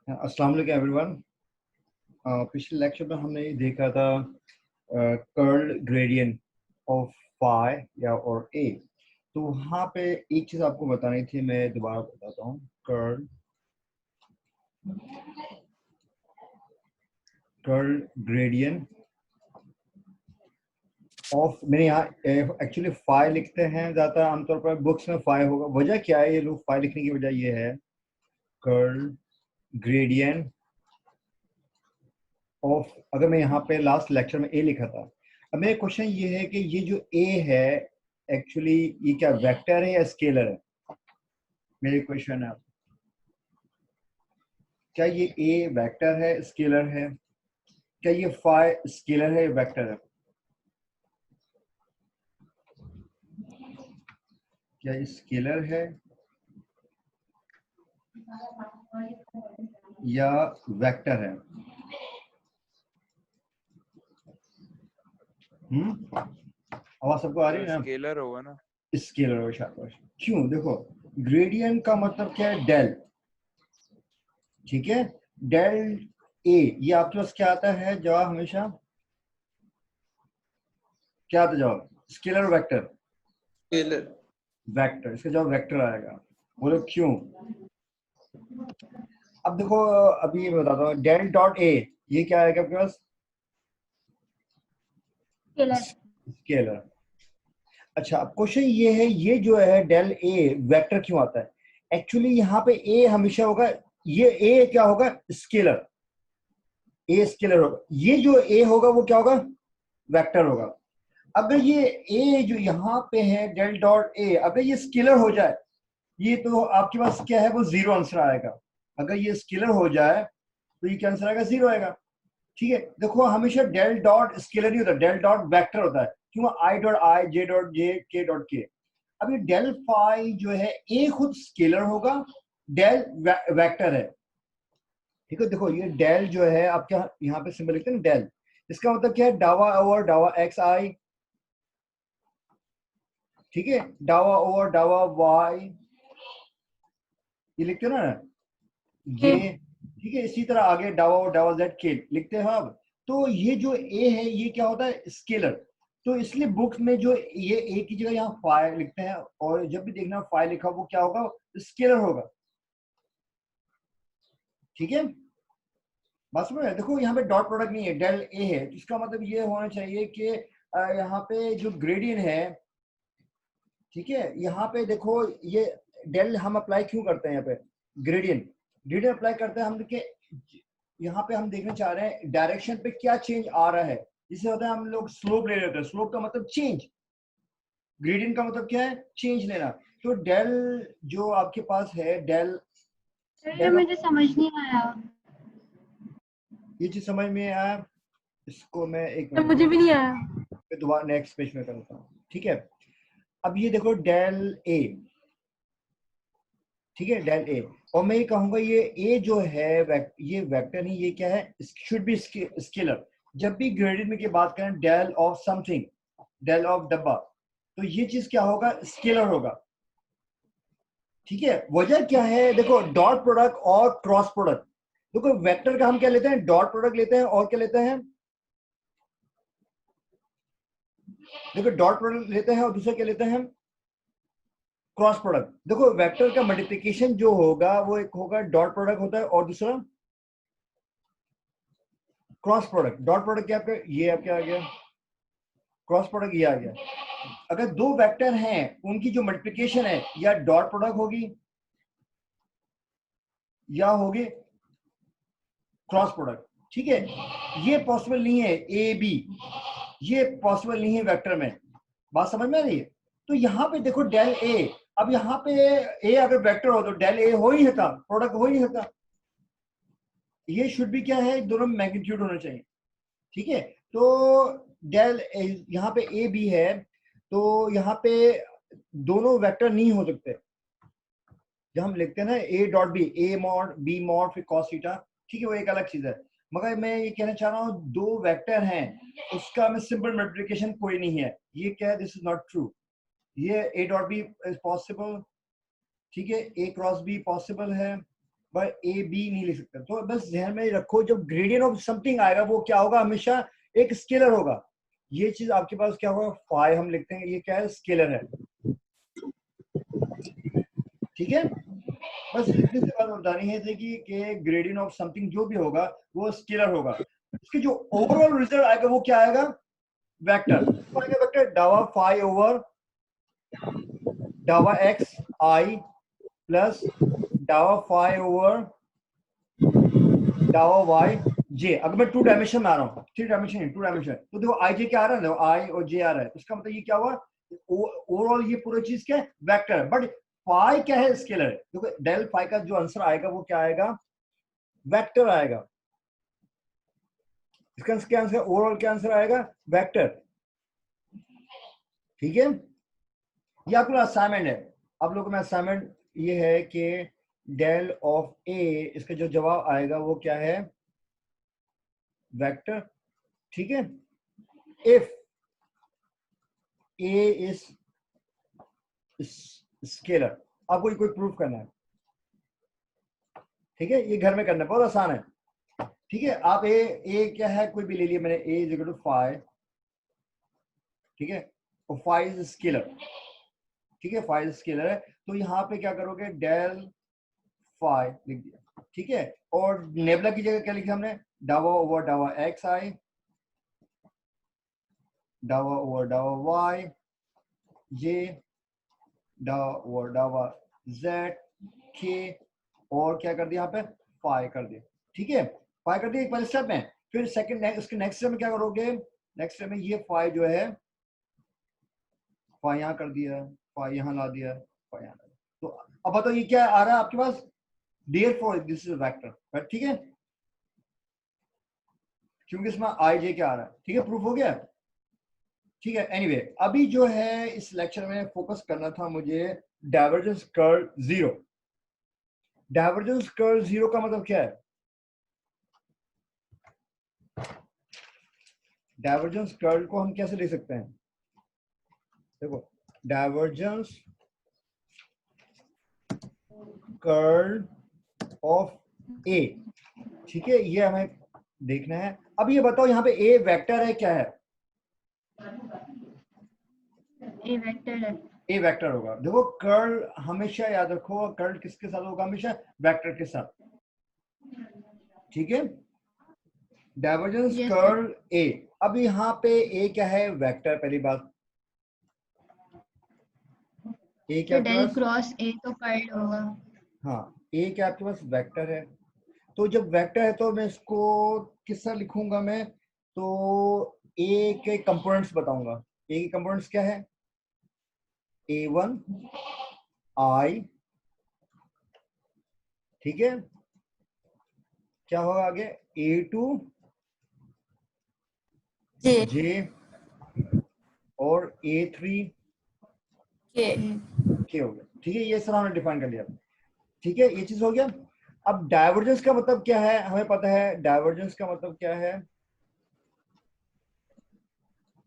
अस्सलाम वालेकुम एवरीवन। पिछले लेक्चर में हमने ये देखा था कर्ल ग्रेडियंट ऑफ फाई या और ए। तो वहाँ पे एक चीज़ आपको बतानी थी, मैं दोबारा बताता हूँ। कर्ल ग्रेडियंट ऑफ, मैंने यहाँ एक्चुअली फाई लिखते हैं ज़्यादा आमतौर पर बुक्स में फाई होगा। वजह क्या है, ये लोग फाई लिखने की वजह ये है, कर्ल ग्रेडियंट ऑफ, अगर मैं यहाँ पे लास्ट लेक्चर में ए लिखा था। अब मेरा क्वेश्चन ये है कि ये जो ए है एक्चुअली ये क्या वेक्टर है या स्केलर है? मेरे क्वेश्चन है, क्या ये ए वेक्टर है स्केलर है? क्या ये फाई स्केलर है या वेक्टर है? क्या ये स्केलर है या वेक्टर है? आवाज सबको आ रही है ना? स्केलर होगा ना। स्केलर हो, शाबाश। क्यों? देखो, ग्रेडियंट का मतलब क्या है? डेल, ठीक है। डेल ए, ये आपके पास क्या आता है जवाब? हमेशा क्या आता है जवाब? Scalar vector? स्केलर। वेक्टर, इसका जवाब वेक्टर आएगा। बोलो क्यों? अब देखो, अभी ये बताता हूँ, डेल डॉट ए, ये क्या आएगा आपके पास? स्केलर। अच्छा, अब क्वेश्चन ये है, ये जो है डेल ए वेक्टर क्यों आता है? एक्चुअली यहाँ पे ए हमेशा होगा, ये ए क्या होगा? स्केलर। ए स्केलर होगा, ये जो ए होगा वो क्या होगा? वेक्टर होगा। अगर ये ए जो यहाँ पे है डेल डॉट ए, अगर ये स्केलर हो जाए, ये तो आपके पास क्या है, वो जीरो आंसर आएगा। अगर ये स्केलर हो जाए तो ये क्या आंसर आएगा? जीरो आएगा। ठीक है, देखो हमेशा डेल डॉट स्केलर नहीं होता, डेल डॉट वेक्टर होता है। क्यों? I dot I, J dot J, के डॉट के। अब ये डेल फाई जो है, ए खुद स्केलर होगा, डेल वेक्टर है। ठीक है, देखो ये डेल जो है आपके यहाँ पे सिंबल लिखते हैं ना, डेल, इसका मतलब क्या है? डावा ओवर डावा एक्स आई, ठीक है, डावा ओवर डावा वाई, ये लिखते हो ना, ये, ठीक है। इसी तरह आगे डावा ओवर डावा जेड के लिखते हैं अब। तो ये जो ए है ये क्या होता है? स्केलर। तो इसलिए बुक्स में जो ये ए की जगह यहाँ फाई लिखते हैं, और जब भी देखना फाई लिखा वो क्या होगा? स्केलर होगा। ठीक है, बस में देखो यहाँ पे डॉट प्रोडक्ट नहीं है, डेल ए है, तो इसका मतलब ये होना चाहिए कि यहाँ पे जो ग्रेडियंट है, ठीक है, यहाँ पे देखो ये डेल हम अप्लाई क्यों करते हैं? यहाँ पे ग्रेडियंट, ग्रेडियंट अप्लाई करते हैं हम। देखिए यहाँ पे हम देखना चाह रहे हैं डायरेक्शन पे क्या चेंज आ रहा है। जिसे होता है हम लोग स्लोप ले लेते हैं, स्लोप का मतलब चेंज, ग्रेडियंट का मतलब क्या है? चेंज लेना। तो डेल जो आपके पास है, डेल, ये मुझे समझ नहीं आया। ये चीज समझ में आया? इसको मैं एक तो मुझे भी नहीं आया। दोबारा नेक्स्ट पेज में करता हूँ, ठीक है। अब ये देखो डेल ए, ठीक है, डेल ए, और मैं ये कहूंगा ये ए जो है ये वेक्टर नहीं, ये क्या है? Should be scalar. जब भी ग्रेडियंट में की बात करें, del of something, del of डब्बा, तो ये चीज क्या होगा? स्केलर होगा। ठीक है, वजह क्या है? देखो डॉट प्रोडक्ट और क्रॉस प्रोडक्ट, देखो वेक्टर का हम क्या लेते हैं? डॉट प्रोडक्ट लेते हैं, और क्या लेते हैं? देखो डॉट प्रोडक्ट लेते हैं और दूसरा क्या लेते हैं? Cross product. देखो वेक्टर का मल्टीप्लिकेशन जो होगा वो एक होगा डॉट प्रोडक्ट होता है, और दूसरा क्रॉस प्रोडक्ट। डॉट प्रोडक्ट क्या आपका? ये आपके आ गया, क्रॉस प्रोडक्ट ये आ गया। अगर दो वेक्टर हैं उनकी जो मल्टीप्लिकेशन है, या डॉट प्रोडक्ट होगी या होगी क्रॉस प्रोडक्ट। ठीक है, ये पॉसिबल नहीं है ए बी, ये पॉसिबल नहीं है वेक्टर में। बात समझ में आ रही है? तो यहाँ पे देखो डेल ए, अब यहाँ पे ए अगर वेक्टर हो तो डेल ए हो ही सकता, प्रोडक्ट हो ही सकता। ये शुड भी क्या है? दोनों में मैग्नीट्यूड होना चाहिए। ठीक है, तो डेल यहाँ पे ए बी है, तो यहाँ पे दोनों वेक्टर नहीं हो सकते। जब हम लिखते हैं ना A dot B, A mod B mod फिर कॉस थीटा, ठीक है, वो एक अलग चीज है। मगर मैं ये कहना चाह रहा हूँ दो वेक्टर हैं, उसका में सिंपल मल्टीप्लिकेशन कोई नहीं है। ये क्या है? This is not true. ये A dot B is possible, ठीक है, ए क्रॉस बी पॉसिबल है, पर ए बी नहीं लिख सकते। तो बस ध्यान में रखो, जब ग्रेडियंट ऑफ समथिंग आएगा वो क्या होगा, हमेशा एक स्केलर होगा। ये चीज आपके पास क्या होगा, फाई हम लिखते हैं, ये क्या है, स्केलर है। ठीक है, बस इतनी सी बात बतानी है थी कि ग्रेडियंट ऑफ समथिंग जो भी होगा वो स्केलर होगा। इसके जो ओवरऑल रिजल्ट आएगा वो क्या आएगा, वेक्टर। तो आएगा वेक्टर डावा फाई ओवर डावा एक्स आई प्लस डावा फाई ओवर डावा वाई जे। अगर मैं 2 डायमेंशन में आ रहा हूँ, 3 डायमेंशन 2 डायमेंशन, तो देखो आई जे क्या आ रहा है, देखो आई और जे आ रहा है, इसका मतलब ये क्या हुआ, ओवरऑल ये पूरा चीज क्या है, वेक्टर है। बट फाई क्या है, स्केलर है। देखो डेल फाई का जो आंसर आएगा वो क्या आएगा, वेक्टर आएगा। इसका क्या आंसर, ओवरऑल क्या आंसर आएगा, वेक्टर। ठीक है, ये आपको असाइनमेंट है। आप लोगों में असाइनमेंट ये है कि डेल ऑफ ए, इसका जो जवाब आएगा वो क्या है, वेक्टर। ठीक है, इफ ए इज स्केलर, आपको कोई प्रूफ करना है। ठीक है, ये घर में करना है, बहुत आसान है। ठीक है, आप ए क्या है, कोई भी ले लिया मैंने, ए इज इक्वल टू 5। ठीक है, और 5 इज स्केलर। ठीक है, 5 स्केलर है, तो यहाँ पे क्या करोगे, डेल 5 लिख दिया। ठीक है, और नेबला की जगह क्या लिखा हमने, डावा ओवर डावा एक्स आई, डावा ओवर डावा वाई, ये डावा ओवर डावा जेड के, और क्या कर दिया यहाँ पे, 5 कर दिया। ठीक है, 5 कर दिया एक पहले स्टेप में। फिर सेकंड उसके नेक्स्ट स्टेप में क्या करोगे, नेक्स्ट स्टेप में ये 5 जो है, 5 यहाँ कर दिया, 5 यहाँ ला दिया, 5 यहाँ ला दिया। तो अब बताओ ये क्या आ रहा है आपके पास, therefore दिस इज वेक्टर। ठीक है, क्योंकि इसमें आई जे क्या आ रहा है। ठीक है, प्रूफ हो गया। ठीक है, एनीवे अभी जो है इस लेक्चर में फोकस करना था मुझे divergence curl zero. Divergence curl zero का मतलब क्या है, डाइवर्जेंस कर्ल को हम कैसे लिख सकते हैं, देखो डाइवर्जेंस कर्ल ऑफ ए। ठीक है, ये हमें देखना है। अब ये बताओ यहाँ पे ए वेक्टर है क्या है, ए वेक्टर है। ए वेक्टर होगा। देखो कर्ल हमेशा याद रखो, कर्ल किसके साथ होगा, हमेशा वेक्टर के साथ। ठीक है, डाइवर्जेंस यस सर। कर्ल ए। अब यहाँ पे ए क्या है, वेक्टर, पहली बात। ए क्या तो आपके डेल पास, क्रॉस ए तो कर्ल होगा। हाँ ए क्या आपके पास वेक्टर है। तो जब वेक्टर है तो मैं इसको किस तरह लिखूंगा मैं, तो ए के कंपोनेंट्स बताऊंगा। ए के कंपोनेंट्स क्या है, A1 I। ठीक है, क्या होगा आगे, A2 जे J और A3 के K हो गया। ठीक है, ये सब हमने डिफाइन कर लिया। ठीक है, ये चीज हो गया। अब डाइवर्जेंस का मतलब क्या है, हमें पता है डाइवर्जेंस का मतलब क्या है,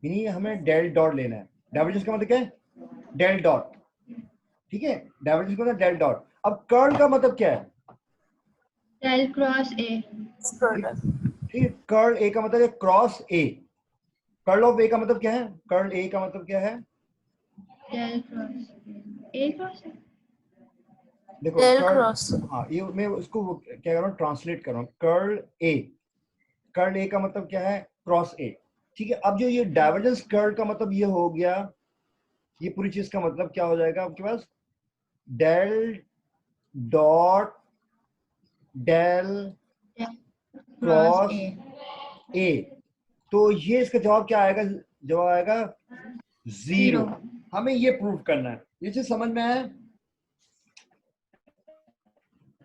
यानी हमें डेल डॉट लेना है। डाइवर्जेंस का मतलब क्या है, डेल डॉट। ठीक है, डाइवर्जेंस का मतलब डेल डॉट। अब कर्ल का मतलब क्या है, डेल क्रॉस ए। ठीक है, कर्ल ए का मतलब है क्रॉस ए। कर्ल ऑफ ए का मतलब क्या है, कर्ल ए का मतलब क्या है, डेल क्रॉस ए क्रॉस। देखो डेल कर्ल, क्रॉस हाँ ये मैं उसको क्या कर रहा हूँ, ट्रांसलेट कर रहा हूँ। कर्ल ए, कर्ल ए का मतलब क्या है, क्रॉस ए। ठीक है, अब जो ये डाइवर्जेंस कर्ल का मतलब ये हो गया, ये पूरी चीज का मतलब क्या हो जाएगा आपके पास, del dot del cross cross A. A. तो ये इसका जवाब क्या आएगा, जवाब आएगा जीरो। जीरो। हमें ये प्रूव करना है, ये चीज समझ में आया।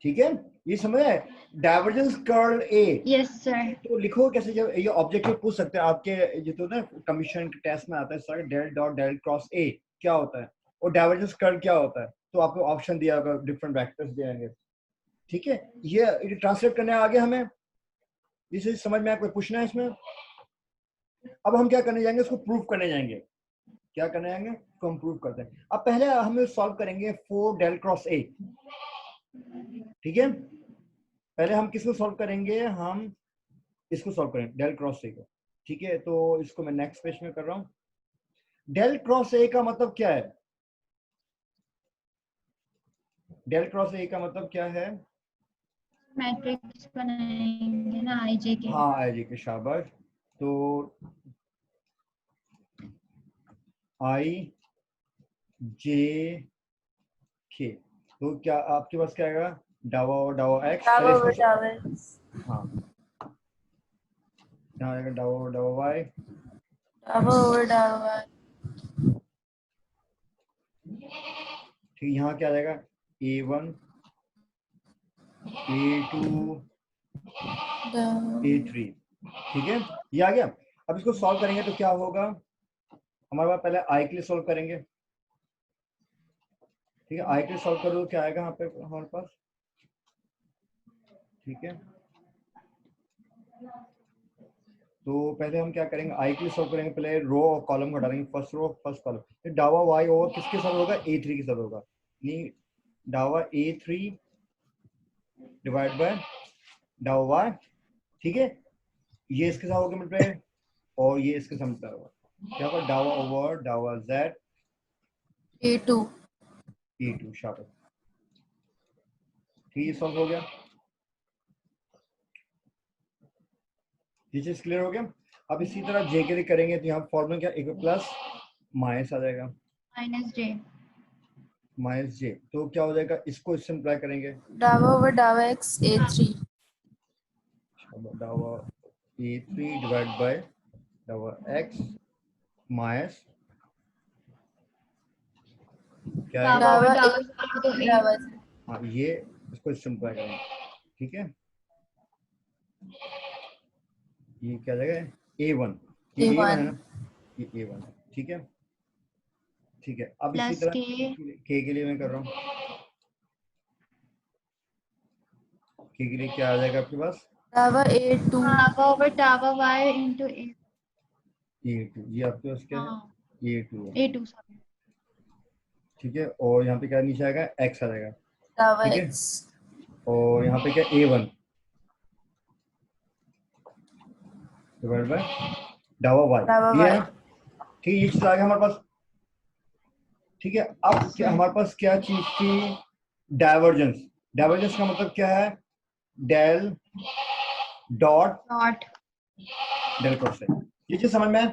ठीक है, ये समझ है, डाइवर्जेंस कर्ल ए। Yes sir. तो लिखो कैसे, जब ये ऑब्जेक्टिव पूछ सकते हैं आपके जो तो ना कमीशन के टेस्ट में आता है, sir del dot del cross A क्या होता है और डाइवर्जेंस कर्ल क्या होता है, तो आपको ऑप्शन दिया होगा, डिफरेंट वेक्टर्स दिएंगे। ठीक है, ये ट्रांसलेट करने आ गया हमें, इसे समझ में आया, कोई पूछना है इसमें। अब हम क्या करने जाएंगे, इसको प्रूफ करने जाएंगे। क्या करने जाएंगे, इसको हम प्रूफ करते हैं। अब पहले हम सॉल्व करेंगे 4 डेल क्रॉस ए। ठीक है, पहले हम किसको सॉल्व करेंगे, हम इसको सॉल्व करेंगे डेल क्रॉस ए को, ठीक है। तो इसको मैं नेक्स्ट पेज में कर रहा हूं। डेल क्रॉस ए का मतलब क्या है, डेल क्रॉस ए का मतलब क्या है, मैट्रिक्स बनाएंगे ना आईजे के। हाँ आई जी के, शाबाश। तो आई जे के, तो क्या आपके पास क्या आएगा, डावा और डावा एक्स, डावा पहले ओवर इसको डावा एक्स, हाँ यहाँ आएगा डावा और डावा वाई, डावा ओवर डावा ठीक। यहाँ क्या आ जाएगा, A1 A2 A3, ठीक है, ये आ गया। अब इसको सॉल्व करेंगे तो क्या होगा, हमारे पास पहले आई के लिए सॉल्व करेंगे, ठीक है। आई के लिए सॉल्व करो तो क्या आएगा यहाँ पे हमारे पास, ठीक है। तो पहले हम क्या करेंगे, आई के लिए सॉल्व करेंगे, पहले रो और कॉलम घटा देंगे, फर्स्ट रो फर्स्ट कॉलम, फिर डावा वाई ओवर किसके साथ होगा, A3 के साथ होगा, यानी डावा A3 डिवाइड बाय डावा वाई, ठीक है। ये इसके साथ होगा मल्टीप्लाई और ये इसके साथ मल्टीप्लाई होगा, क्या होगा, डावा ओवर डावा Z A2। A2, शाबाश, ठीक है, सॉल्व हो गया, ये चीज क्लियर हो गया। अब इसी तरह जे के लिए करेंगे तो यहाँ फॉर्मूला क्या, एक प्लस माइनस आ जाएगा, माइनस जे, तो क्या हो जाएगा, इसको इससे सिंप्लाई करेंगे, डावा ओवर डावा एक्स A3। डावा A3 डिवाइड बाय डावा एक्स माइनस क्या आएगा, डावा डावा A डावा Z। हाँ ये इसको सिंप्लाई करेंगे, ठीक है। ये क्या जाएगा, A1, ये A1 है ना, ये A1 है, ठीक है, ठीक है। अब इसी प्लस तरह के के लिए मैं कर रहा हूँ, के लिए क्या आ जाएगा आपके पास, डावा A2 डावा ओवर डावा वाई इंटू ए, A2, ये आपके पास क्या है, हाँ A2 है, A2 सॉरी, ठीक है। और यहाँ पे क्या नीचे आएगा, x आ जाएगा, डावा ठीक है। एक्स। और यहाँ पे क्या, A1 डिवाइड बाय डावा डावा y, ये है वाई। ना, ठीक है, ये चीज आ गया हमारे पास, ठीक है। अब क्या हमारे पास क्या चीज थी, डाइवर्जेंस, डाइवर्जेंस का मतलब क्या है, del dot dot del cross है, ये चीज समझ में है,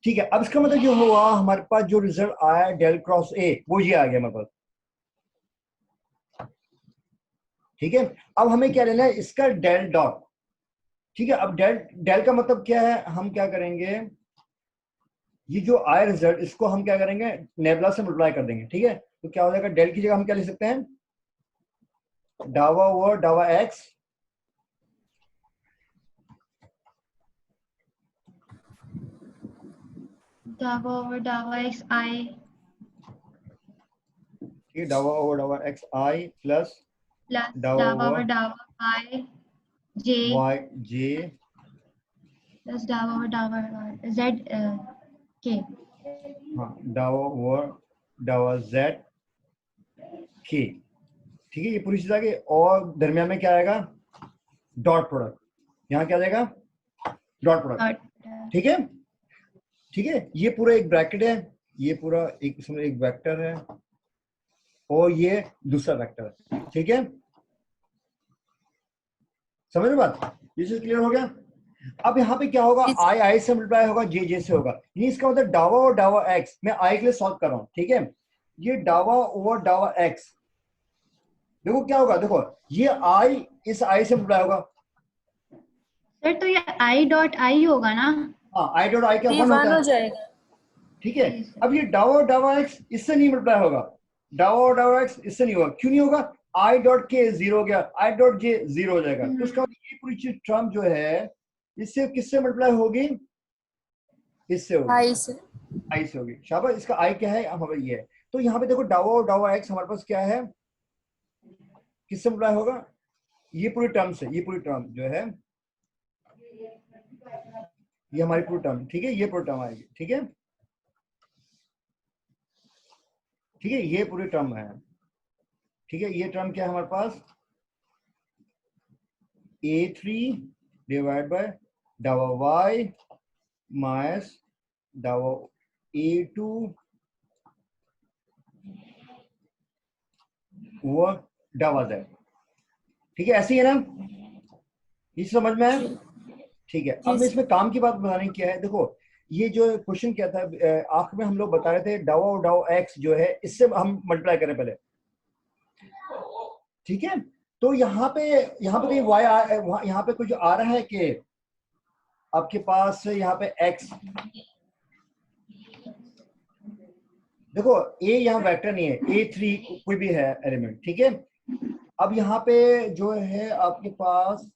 ठीक है। अब इसका मतलब जो हुआ हमारे पास जो रिजल्ट आया डेल क्रॉस ए, वो ये आ गया हमारे पास, ठीक है। अब हमें क्या लेना है, इसका डेल डॉट, ठीक है। अब डेल डेल का मतलब क्या है, हम क्या करेंगे, ये जो आया रिजल्ट इसको हम क्या करेंगे, नेबुला से मल्टीप्लाई कर देंगे, ठीक है। तो क्या हो जाएगा, डेल की जगह हम क्या लिख सकते हैं, डावा ओवर डावा एक्स डावा ओवर डावा एक्स आई ठीक है, डावा ओवर डावा एक्स आई प्लस प्लस डावा डावा ओवर ओवर डावा वाई जे वाई जे, प्लस डावा ओवर डावा जेड के, हाँ डावा ओवर डावा जेड के, ठीक है। ये पूरी चीज आ गई और दरमियान में क्या आएगा, डॉट प्रोडक्ट, यहाँ क्या आ जाएगा, डॉट प्रोडक्ट, डॉट ठीक है, ठीक है। ये पूरा एक ब्रैकेट है, ये पूरा एक इसमें एक वेक्टर है और ये दूसरा वेक्टर है, ठीक है, समझ रहे बात, ये चीज क्लियर हो गया। अब यहाँ पे क्या होगा, आई आई से मल्टीप्लाई होगा, जे जे से होगा, ये इसका मतलब डावा और डावा एक्स, मैं आई के लिए सॉल्व कर रहा हूँ, ठीक है। ये डावा ओवर डावा एक्स, देखो क्या होगा, देखो ये आई इस आई से मल्टीप्लाई होगा, सर, तो ये आई डॉट आई होगा ना, हाँ आई डॉट आई क्या ये 1 वन होता हो है, जाएगा। ठीक है। अब ये डावा और डावा एक्स इससे नहीं मल्टीप्लाई होगा, डावा और डावा एक्स इससे नहीं होगा, क्यों नहीं होगा, आई डॉट के 0 हो गया, आई डॉट जे 0 हो जाएगा, तो उसका ये पूरी चीज टर्म जो है इससे किससे मल्टीप्लाई होगी, इससे होगी, आई से। आई से होगी, शाबाश। इसका आई क्या है, अब हमें ये है, तो यहाँ पे देखो डावा और डावा एक्स हमारे पास क्या है, किससे मल्टीप्लाई होगा, ये पूरी टर्म से, ये पूरी टर्म जो है, ये हमारी पूरी टर्म, ठीक है, ये पूरी टर्म आएगी, ठीक है, ठीक है, ये पूरी टर्म है, ठीक है। ये टर्म क्या है हमारे पास, A3 डिवाइड बाय डावा y माइनस डावा A2 वो डावा z। ठीक है, ऐसे ही है ना, ये समझ में आया? ठीक है, अब मैं इसमें काम की बात बताने की है। देखो ये जो क्वेश्चन क्या था, आखिर में हम लोग बता रहे थे डावा और डावा x जो है इससे हम मल्टीप्लाई करें पहले। ठीक है, तो यहाँ पे तो ये y यहाँ पे कुछ आ रहा है कि आपके पास यहाँ पे x, देखो a यहाँ वेक्टर नहीं है, A3 कोई भी है एलिमेंट। ठीक है, अब यहाँ पे जो है आपके पास,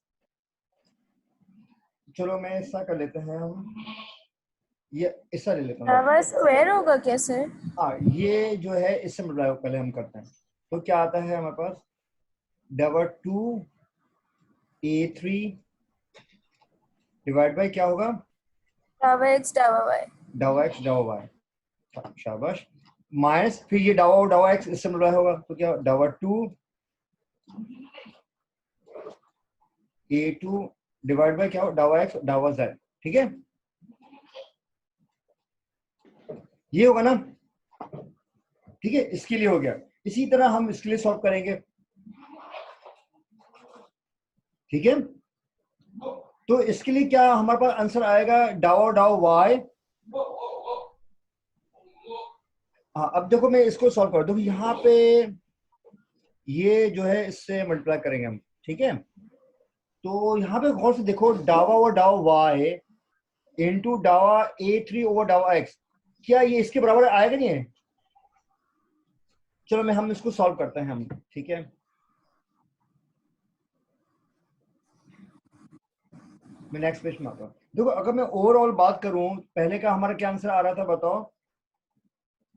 चलो मैं ऐसा कर लेते हैं, हम ये ऐसा ले लेता हूँ। डावा स्क्वायर होगा क्या सर? हाँ, ये जो है इससे मल्टीप्लाई पहले हम करते हैं, तो क्या आता है हमारे पास, डावा 2A3 डिवाइड बाय क्या होगा, डावा x डावा y। डावा x डावा y, शाबाश, माइनस फिर ये डावा और डावा x इससे मल्टीप्लाई होगा, तो क्या डावा 2A2 डिवाइड बाय क्या हो, डावा x डावा z। ठीक है, ये होगा ना। ठीक है, इसके लिए हो गया। इसी तरह हम इसके लिए सॉल्व करेंगे। ठीक है, तो इसके लिए क्या हमारे पास आंसर आएगा, डावा और डावा y। हाँ, अब देखो मैं इसको सॉल्व कर, देखो यहाँ पे ये जो है इससे मल्टीप्लाई करेंगे हम। ठीक है, तो यहाँ पे गौर से देखो, डावा और डावा y इंटू डावा A3 ओवर डावा x, क्या ये इसके बराबर आएगा नहीं है? चलो मैं हम इसको सॉल्व करते हैं हम। ठीक है, मैं नेक्स्ट पेज में आता हूँ। देखो अगर मैं ओवरऑल बात करूं, पहले का हमारा क्या आंसर आ रहा था बताओ,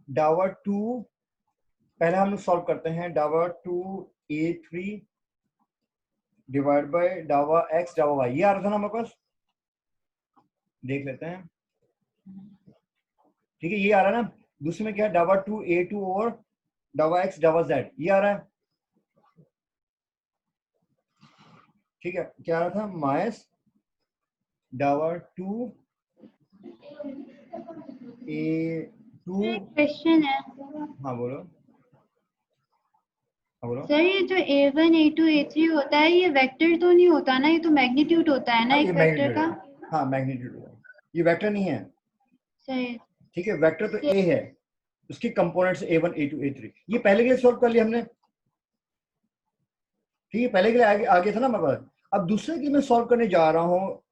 डावा 2, पहले हम सॉल्व करते हैं, डावा 2A3 डिवाइड बाय डावा x डावा y, ये आ रहा था ना हमारे पास, देख लेते हैं। ठीक है, ये आ रहा है ना। दूसरे में क्या है, डावा 2A2 ओवर डावा x डावा z, ये आ रहा है। ठीक है, क्या आ रहा था, माइनस डावा 2A2। क्वेश्चन है हाँ बोलो, हाँ बोलो। सर, ये जो A1 A2 A3 होता है ये वेक्टर तो नहीं होता ना, ये तो मैग्नीट्यूड होता है ना हाँ, एक ये वेक्टर का। मैग्नीट्यूड, हाँ मैग्नीट्यूड, ये वेक्टर नहीं है। सही। ठीक है, वेक्टर तो A है, उसके कंपोनेंट्स A1 A2 A3, ये पहले के लिए सॉल्व कर लिया हमने। ठीक है, पहले के लिए आगे था ना हमारे पास। अब दूसरे के लिए मैं सॉल्व करने जा रहा हूँ,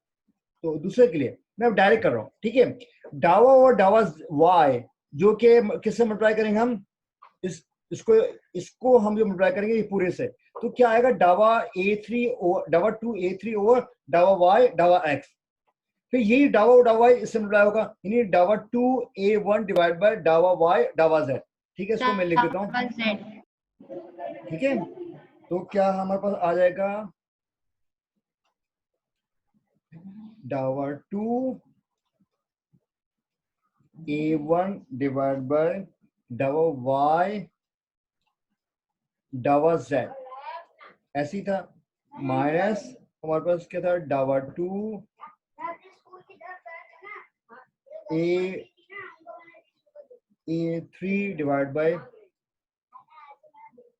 तो दूसरे के लिए मैं अब डायरेक्ट कर रहा हूँ। ठीक है, डावा और डावा y जो कि किससे मल्टीप्लाई करेंगे हम, इसको हम जो मल्टीप्लाई करेंगे ये पूरे से, तो क्या आएगा, डावा A3 ओवर डावा 2A3 ओवर डावा y डावा x, फिर यही डावा और डावा y इससे मल्टीप्लाई होगा, यानी डावा 2A1 डिवाइड बाय डावा y डावा z। ठीक है, इसको मैं लिख देता हूँ। ठीक है, तो क्या हमारे पास आ जाएगा, डावा 2A1 डिवाइड बाय डावा y डावा z, ऐसे ही था, माइनस हमारे पास क्या था, डावा 2A3 डिवाइड बाय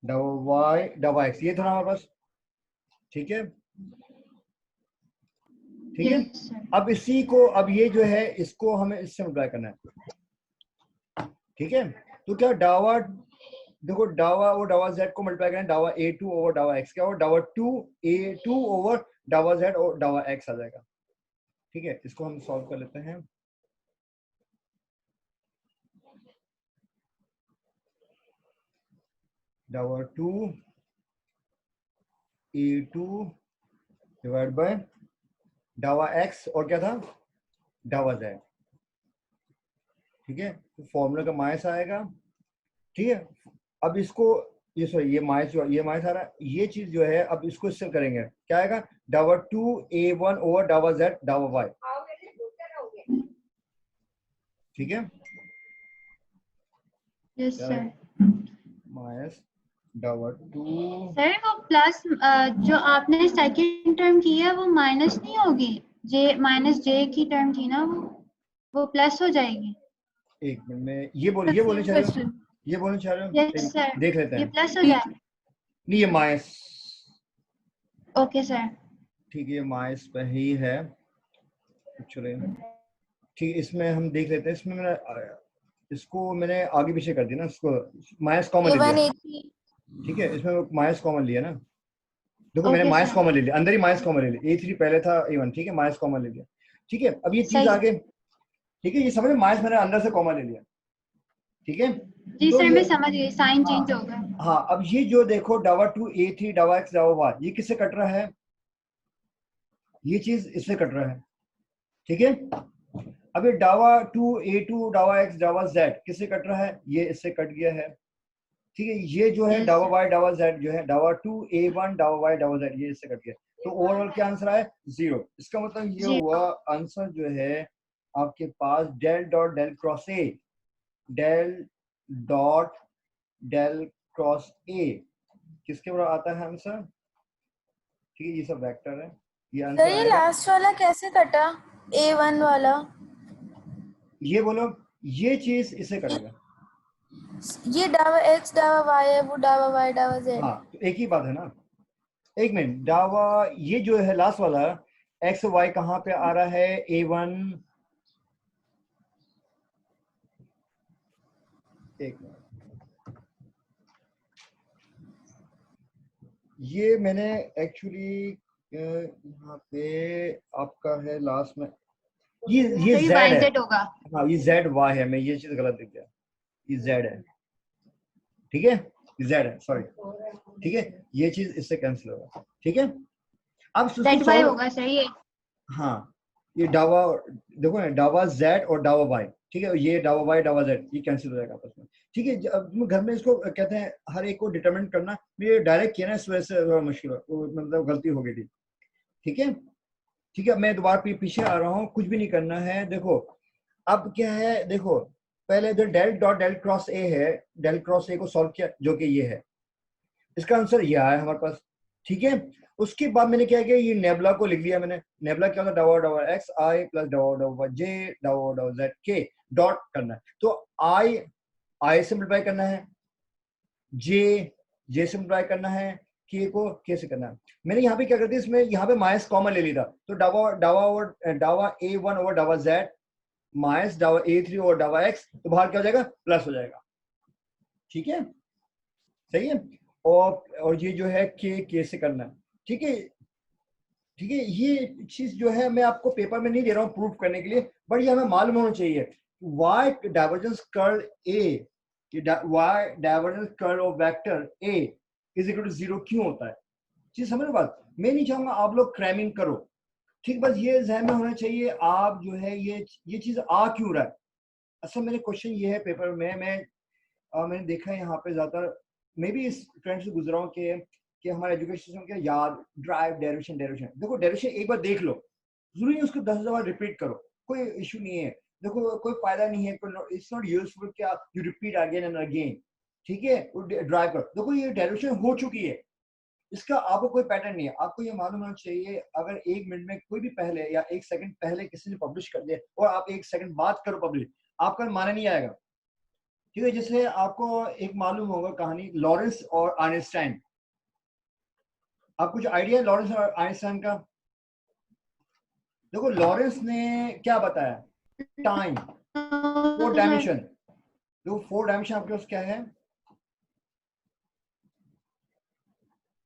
डावा y डावा x, ये था ना हमारे पास। ठीक है, ठीक है। अब इसी को, अब ये जो है इसको हमें इससे मल्टीप्लाई करना है। ठीक है, तो क्या डावा, देखो डावा और डावा z को मल्टीप्लाई करना है, डावा A2 ओवर डावा x, क्या होगा, डावा 2A2 ओवर डावा z और डावा x आ जाएगा। ठीक है, इसको हम सॉल्व कर लेते हैं। डावा 2A2 डिवाइड बाय डावा x और क्या था, डावा z। ठीक है, तो फॉर्मूला का माइनस आएगा। ठीक है, अब इसको, ये सॉरी ये माइनस, जो ये माइनस आ रहा है, ये चीज जो है अब इसको इससे करेंगे, क्या आएगा, डावा 2A1 ओवर डावा z डावा y। ठीक है, यस सर। माइनस डावा टू, सर वो प्लस जो आपने सेकंड टर्म की है वो माइनस नहीं होगी, जे माइनस जे की टर्म थी ना, वो प्लस हो जाएगी। एक मिनट में ये बोलने चाह रहे हो, क्वेश्चन। ये बोलने चाह रहे हो, यस सर, देख लेते ये हैं। प्लस हो जाएगा। नहीं ये माइनस, ओके सर। ठीक है ये माइनस पे ही है एक्चुअली। ठीक है इसमें हम देख लेते हैं, इसमें इसको मैंने आगे पीछे कर दिया ना, इसको माइनस कॉमन ले A1 लिया। A3 ठीक है इसमें माइनस कॉमन लिया ना, देखो मैंने ओके माइनस सर, कॉमन ले लिया, अंदर ही माइनस कॉमन ले लिया, A3 पहले था A1, ठीक है माइनस कॉमन ले लिया। ठीक है अब ये चीज सही। आगे, ठीक है ये समझ, माइनस मैंने अंदर से कॉमन ले लिया। ठीक है जी तो सर ये, मैं समझ गई, साइन हाँ चेंज होगा। हाँ, अब ये जो देखो डावा टू A3 डावा एक्स डावा वाई, ये किससे कट रहा है, ये चीज इससे कट रहा है। ठीक है अब ये डावा टू A2 डावा एक्स डावा जेड किससे कट रहा है, ये इससे कट गया है। ठीक है ये जो है यस डावा सर। वाई डावा जेड जो है डावा टू A1 डावा वाई डावा जेड, ये इससे कट गया। तो ओवरऑल क्या आंसर आया, 0। इसका मतलब ये जी हुआ आंसर जो है आपके पास del dot del cross A, del dot del cross A किसके बराबर आता है आंसर। ठीक है ये सब वेक्टर है, ये सर, आंसर ये आएगा। लास्ट वाला कैसे कटा? A1 वाला, ये बोलो, ये चीज इसे कटेगा। ये डावा X डावा Y है, वो डावा Y डावा Z हाँ है। तो एक ही बात है ना, एक मिनट, डावा ये जो है लास्ट वाला एक्स वाई कहाँ पे आ रहा है, A1, एक मिनट, ये मैंने एक्चुअली यहाँ पे आपका है लास्ट में, ये सर ये जेड वाई है। जेड होगा। हाँ ये जेड वाई है, मैं ये चीज गलत लिख गया, ये जेड है। ठीक है ये जेड है, सॉरी। ठीक है ये चीज इससे कैंसिल होगा। ठीक है अब इसको जेड वाई सॉल्व, होगा सर ये। हाँ ये डावा, देखो ना डावा जेड और डावा वाई, ठीक है ये डावा वाई डावा जेड ये कैंसिल हो जाएगा आपस में। ठीक है अब घर में इसको कहते हैं हर एक को डिटरमिनेट करना, ये डायरेक्ट किया ना इस वजह से थोड़ा मुश्किल मतलब गलती हो गई थी। ठीक है ठीक है मैं दोबारा पीछे आ रहा हूँ, कुछ भी नहीं करना है। देखो अब क्या है, देखो पहले इधर del dot del cross A है, डेल क्रॉस ए को सॉल्व किया जो कि ये है, इसका आंसर ये आया हमारे पास। ठीक है उसके बाद मैंने क्या किया, ये नेबुला को लिख लिया मैंने, नेबुला क्या होता है, डावा डावा एक्स आई प्लस डावा डावा जे डावा डावा जेड के डॉट करना है। तो आई से मल्टीप्लाई करना है, जे से मल्टीप्लाई करना है, के को के से करना है। मैंने यहाँ पे क्या कर दिया, इसमें यहाँ पे माइनस कॉमन ले लिया था, तो डावा डावा ओवर डावा A1 ओवर डावा जेड माइनस डावा A3 ओवर डावा एक्स, तो बाहर क्या हो जाएगा, प्लस हो जाएगा। ठीक है सही है, और ये जो है के से करना है। ठीक है ठीक है ये चीज जो है मैं आपको पेपर में नहीं दे रहा हूँ प्रूफ करने के लिए, बट ये हमें मालूम होना चाहिए why divergence curl A, why divergence curl of vector A is equal to 0 क्यों होता है। चीज समझ लो बात, मैं नहीं चाहूंगा आप लोग क्रैमिंग करो, ठीक, बस ये जहन में होना चाहिए आप जो है ये चीज आ क्यों रहा है। असल मेरे क्वेश्चन ये है पेपर में, मैंने देखा है यहाँ पे ज्यादातर, मैं भी इस ट्रेंड से गुजरा हूँ कि हमारे एजुकेशन सिस्टम क्या याद ड्राइव डेरिवेशन डेरिवेशन, देखो डेरिवेशन एक बार देख लो, जरूरी नहीं उसको 10 बार रिपीट करो, कोई इशू नहीं है। देखो कोई फायदा नहीं है, इट्स नॉट यूजफुल कि आप you repeat again and again. ठीक है ड्राइव करो, देखो ये डेरिवेशन हो चुकी है, इसका आपको कोई पैटर्न नहीं है, आपको ये मालूम होना चाहिए अगर 1 मिनट में कोई भी पहले या 1 सेकंड पहले किसी ने पब्लिश कर दिया और आप 1 सेकंड बाद करो पब्लिश, आपका माना नहीं आएगा। ठीक है जैसे आपको एक मालूम होगा कहानी लॉरेंस और आइंस्टाइन, आप कुछ आइडिया लॉरेंस और आइंस्टाइन का। देखो लॉरेंस ने क्या बताया, टाइम 4 डायमेंशन, देखो 4 डायमेंशन आपके पास क्या है,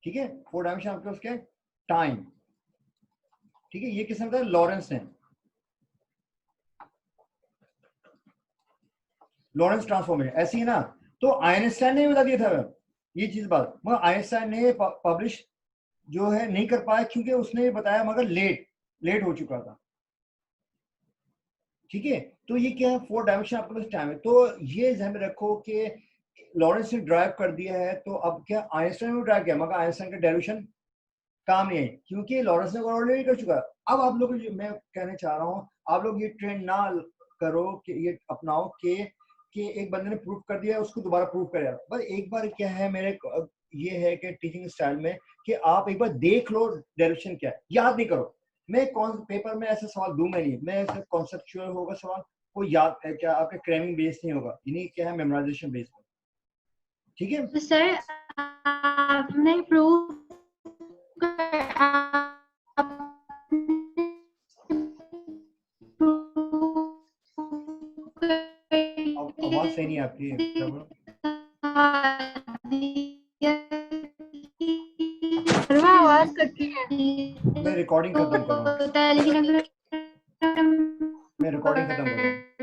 ठीक है 4 डायमेंशन आपके पास क्या है, टाइम। ठीक है ये किसने बताया, लॉरेंस ने, लॉरेंस ट्रांसफॉर्मेशन ऐसी है ना। तो आइंस्टाइन ने बता दिया था ये चीज बात, मगर आइंस्टाइन ने पब्लिश जो है नहीं कर पाया क्योंकि उसने बताया मगर लेट हो चुका था। ठीक है तो ये क्या है, 4 डायमेंशन आपके पास टाइम है, तो ये ध्यान में रखो कि लॉरेंस ने ड्राइव कर दिया है, तो अब क्या आइंस्टाइन ने ड्राइव किया, मगर आइंस्टाइन का डेरिवेशन काम नहीं है क्योंकि लॉरेंस ने ऑलरेडी कर चुका है। अब आप लोग, मैं कहना चाह रहा हूँ आप लोग ये ट्रेंड ना करो कि ये अपनाओ कि कि एक बंदे ने प्रूव कर दिया उसको दोबारा प्रूव करेगा, बस एक बार क्या है मेरे ये है कि टीचिंग स्टाइल में कि आप एक बार देख लो डेरिवेशन क्या है, याद नहीं करो। मैं कौन पेपर में ऐसा सवाल दूंगा नहीं, मैं ऐसा कॉन्सेप्चुअल होगा सवाल, कोई याद क्या आपके क्रैमिंग बेस नहीं होगा, यानी क्या है मेमोराइजेशन बेस पर, ठीक है। तो सर आपने प्रूव आवाज सही नहीं आपकी, क्या बोलो? आवाज कटती है। मैं रिकॉर्डिंग खत्म कर रहा हूँ, होता है, लेकिन अगर मैं रिकॉर्डिंग खत्म कर रहा हूँ।